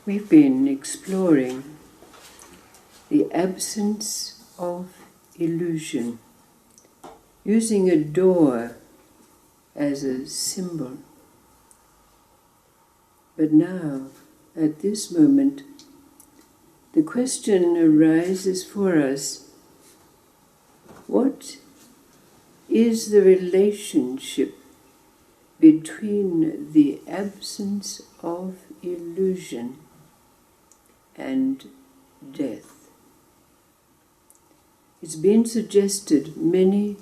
We've been exploring the absence of illusion, using a door as a symbol. But now, at this moment, the question arises for us, what is the relationship between the absence of illusion and death? It's been suggested many,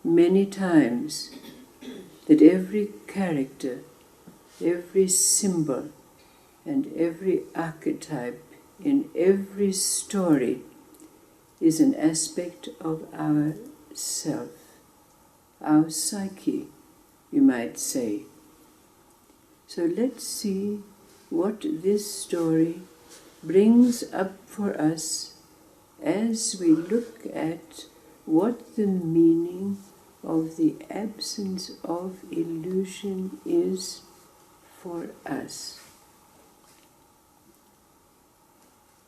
many times that every character, every symbol, and every archetype in every story is an aspect of our self, our psyche, you might say. So let's see what this story brings up for us as we look at what the meaning of the absence of illusion is for us.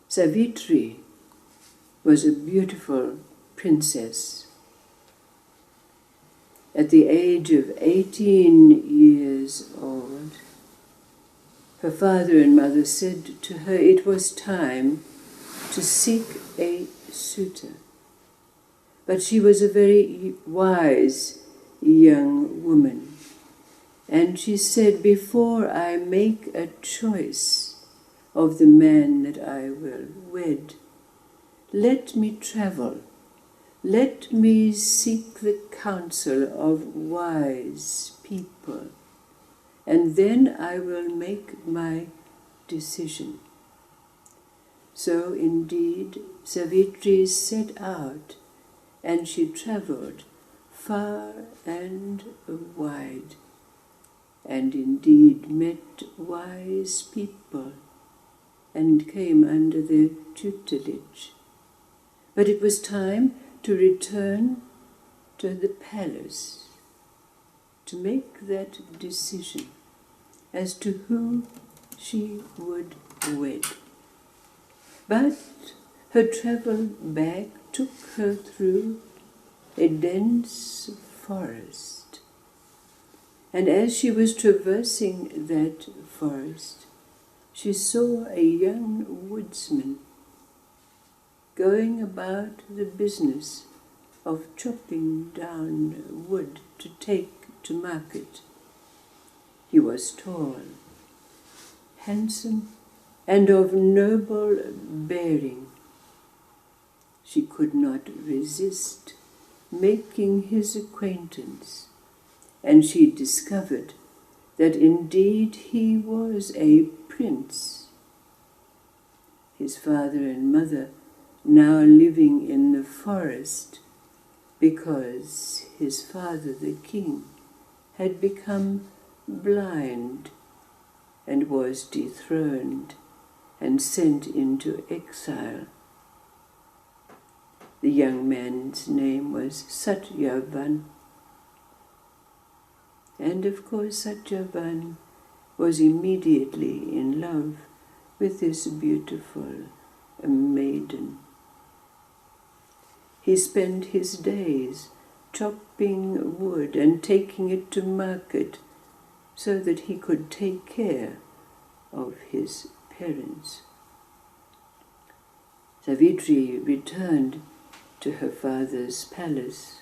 Savitri was a beautiful princess. At the age of 18 years old, her father and mother said to her it was time to seek a suitor. But she was a very wise young woman, and she said, before I make a choice of the man that I will wed, let me travel. Let me seek the counsel of wise people, and then I will make my decision. So indeed, Savitri set out, and she travelled far and wide, and indeed met wise people, and came under their tutelage. But it was time to return to the palace, to make that decision as to who she would wed. But her travel back took her through a dense forest, and as she was traversing that forest, she saw a young woodsman going about the business of chopping down wood to take to market. He was tall, handsome, and of noble bearing. She could not resist making his acquaintance, and she discovered that indeed he was a prince. His father and mother now living in the forest because his father, the king, had become blind and was dethroned and sent into exile. The young man's name was Satyavan, and of course Satyavan was immediately in love with this beautiful maiden. He spent his days chopping wood and taking it to market so that he could take care of his parents. Savitri returned to her father's palace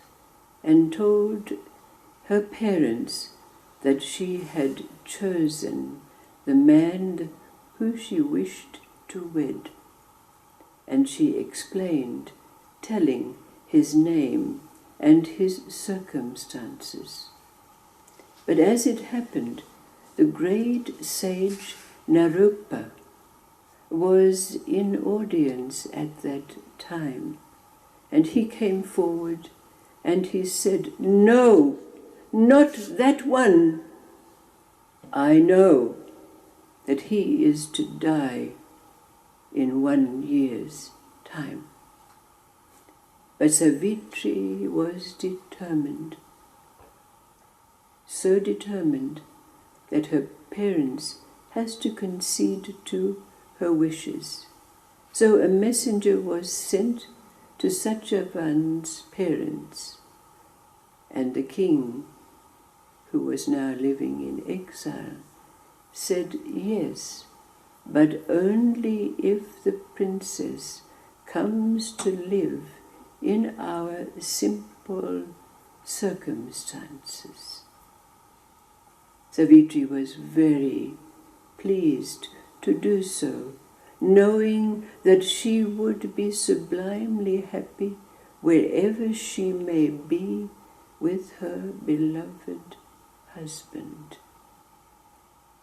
and told her parents that she had chosen the man who she wished to wed, and she explained, telling his name and his circumstances. But as it happened, the great sage Naropa was in audience at that time, and he came forward and he said, "No, not that one. I know that he is to die in 1 year's time." But Savitri was determined, so determined that her parents has to concede to her wishes. So a messenger was sent to Satyavan's parents, and the king, who was now living in exile, said yes, but only if the princess comes to live in our simple circumstances. Savitri was very pleased to do so, knowing that she would be sublimely happy wherever she may be with her beloved husband.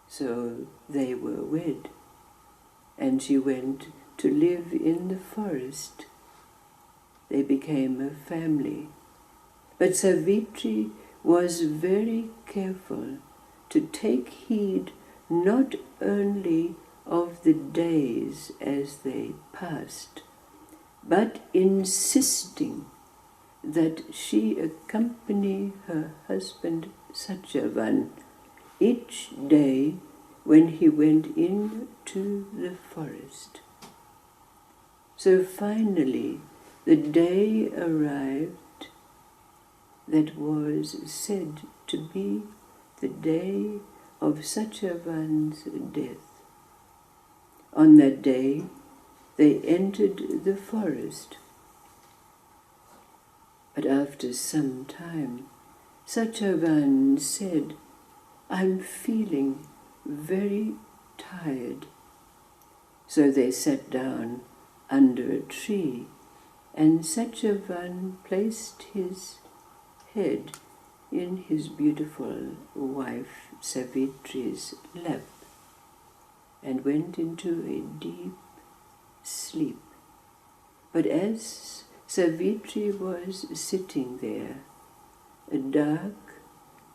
So they were wed, and she went to live in the forest. They became a family. But Savitri was very careful to take heed not only of the days as they passed, but insisting that she accompany her husband Satyavan each day when he went into the forest. So finally the day arrived that was said to be the day of Satyavan's death. On that day they entered the forest. But after some time, Satyavan said, "I'm feeling very tired." So they sat down under a tree, and Satyavan placed his head in his beautiful wife Savitri's lap and went into a deep sleep. But as Savitri was sitting there, a dark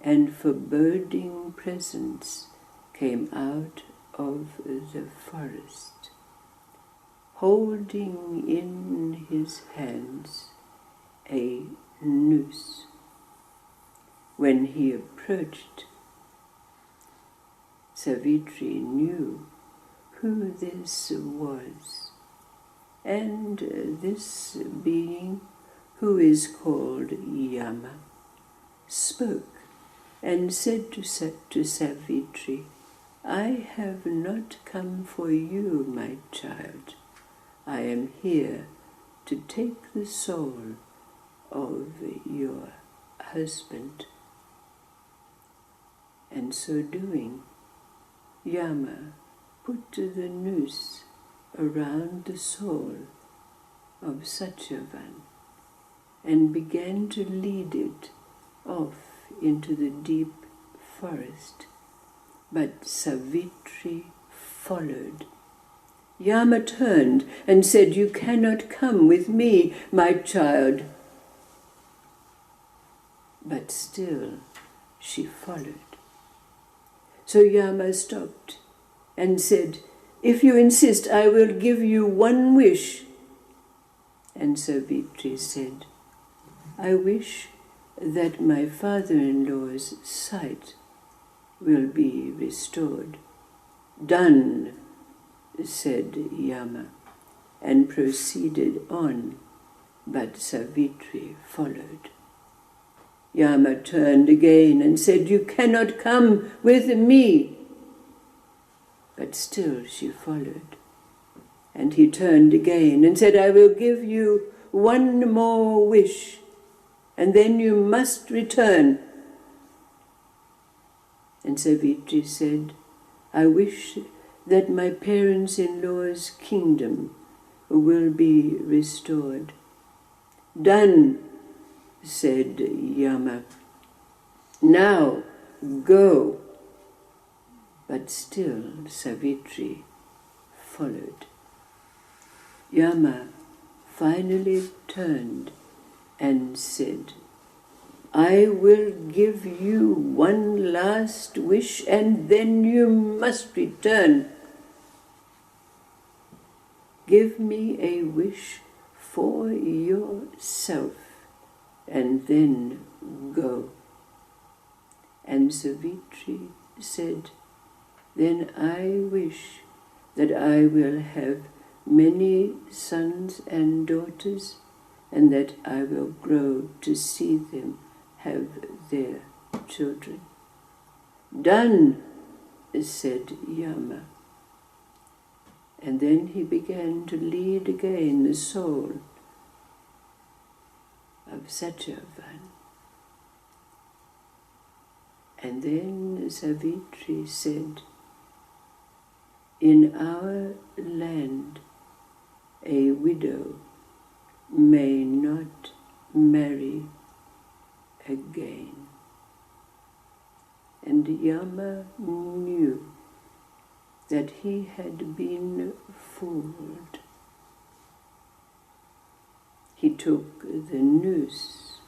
and foreboding presence came out of the forest, holding in his hands a noose. When he approached, Savitri knew who this was, and this being, who is called Yama, spoke and said to Savitri, "I have not come for you, my child. I am here to take the soul of your husband." And so doing, Yama put the noose around the soul of Satyavan and began to lead it off into the deep forest. But Savitri followed. Yama turned and said, "You cannot come with me, my child." But still she followed. So Yama stopped and said, "If you insist, I will give you one wish." And Savitri said, "I wish that my father-in-law's sight will be restored." "Done," said Yama, and proceeded on, but Savitri followed. Yama turned again and said, "You cannot come with me." But still she followed. And he turned again and said, "I will give you one more wish, and then you must return." And Savitri said, "I wish that my parents-in-law's kingdom will be restored." "Done," said Yama. "Now go." But still Savitri followed. Yama finally turned and said, "I will give you one last wish, and then you must return. Give me a wish for yourself, and then go." And Savitri said, "Then I wish that I will have many sons and daughters, and that I will grow to see them have their children. Done, said Yama. And then he began to lead again the soul of Satyavan. And then Savitri said, in our land, a widow may not marry again. And Yama knew that he had been fooled. He took the noose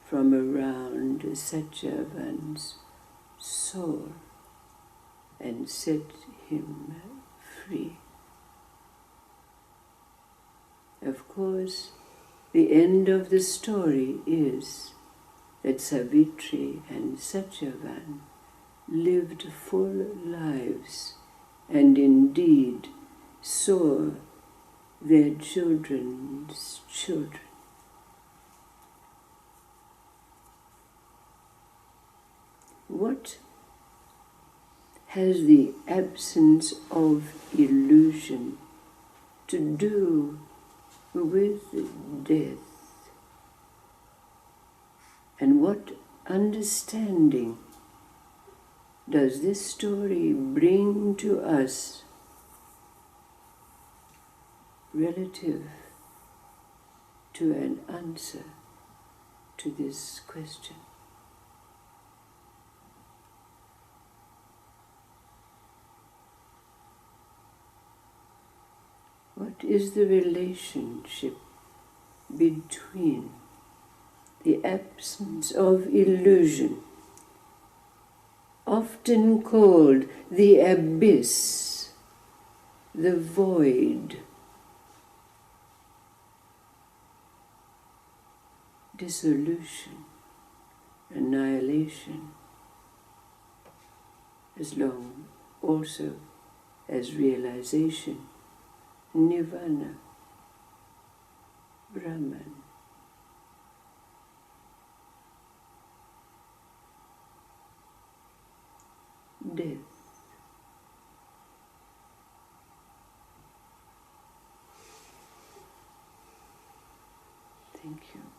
from around Satyavan's soul and set him free. Of course, the end of the story is that Savitri and Satyavan lived full lives and indeed saw their children's children. What has the absence of illusion to do with death? And what understanding does this story bring to us relative to an answer to this question? What is the relationship between the absence of illusion, often called the abyss, the void, dissolution, annihilation, as long also as realization, nirvana, Brahman? Death. Thank you.